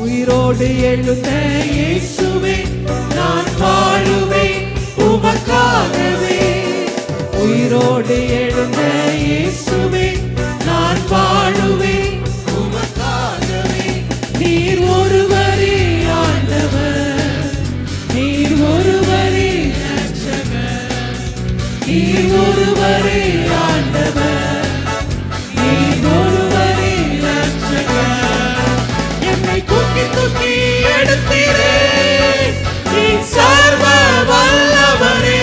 உயிரோடு எழுந்த இயேசுவே நான் வாழுவேன் உமக்காகவே. உயிரோடு எழுந்த இயேசுவே நான் வாழுவேன் உமக்காகவே. நீர் ஒருவரே ஆண்டவர், நீர் ஒருவரே இரட்சகர், நீர் ஒருவரே ஆண்டவர், நீர் ஒருவரே இரட்சகர். என்னை தூக்கி தூக்கி எடுத்தீரே நீர் சர்வ வல்லவரே.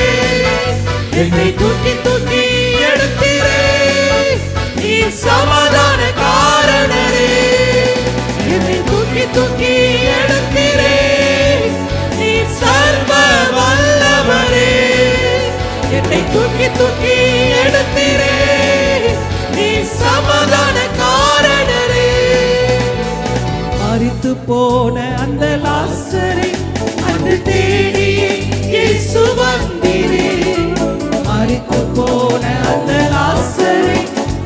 என்னை தூக்கி தூக்கி எடுத்தீரே நீர் சமாதான காரணரே. என்னை தூக்கி தூக்கி எடுத்தீரே நீர் சர்வ வல்லவரே. என்னை தூக்கி தூக்கி எடுத்தீரே நீர் சமாதான காரணரே. மரித்து போன அந்த லாசரை அன்று தேடியே இயேசு வந்தீரே. மரித்து போன அந்த லாசரை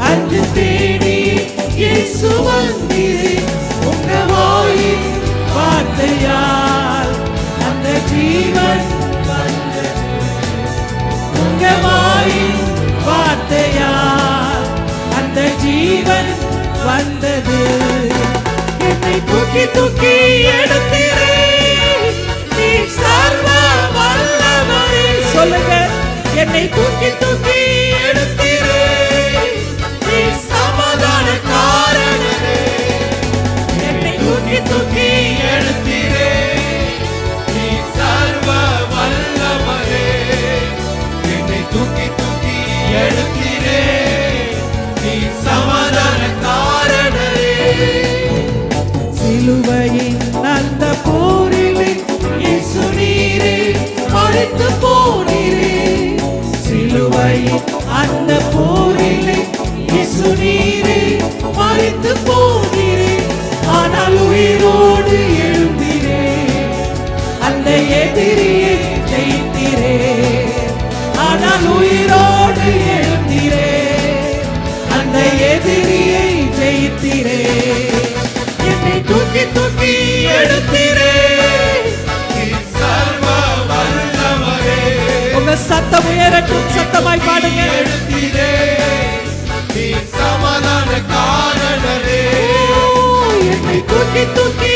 அன்று தேடியே இயேசு வந்தீரே. உங்க வாயின் வார்த்தையால் அந்த ஜீவன் வந்தது. உங்க வாயின் வார்த்தையால் அந்த ஜீவன் வந்தது. என்னை தூக்கி தூக்கி எடுத்தீரே நீர் சர்வ வல்லவரே. சொல்லுங்க, என்னை தூக்கி தூக்கி எடுத்தீரே நீர் சமாதான காரணரே. என்னை தூக்கி தூக்கி எடுத்தீரே நீர் சர்வ வல்லவரே. என்னை தூக்கி தூக்கி எடுத்தீரே நீர் சமாதான காரணரே. சிலுவையின் அந்த போரிலே இயேசு நீரே மரித்து போனீரே. சிலுவையின் அந்த போரிலே இயேசு நீரே மரித்து போனீரே. ஆனால் உயிரோடு எழுந்தீரே அந்த எதிரியை ஜெயித்தீரே. ஆனால் உயிரோடு எழுந்தீரே அந்த எதிரியை ஜெயித்தீரே. என்னை தூக்கி தூக்கி எடுத்தீரே நீர் சர்வ வல்லவரே. உங்க சத்தம் உயரட்டும், சத்தமாய் பாடுங்க. எடுத்தீரே நீர் சமாதான காரணரே. என்னை தூக்கி தூக்கி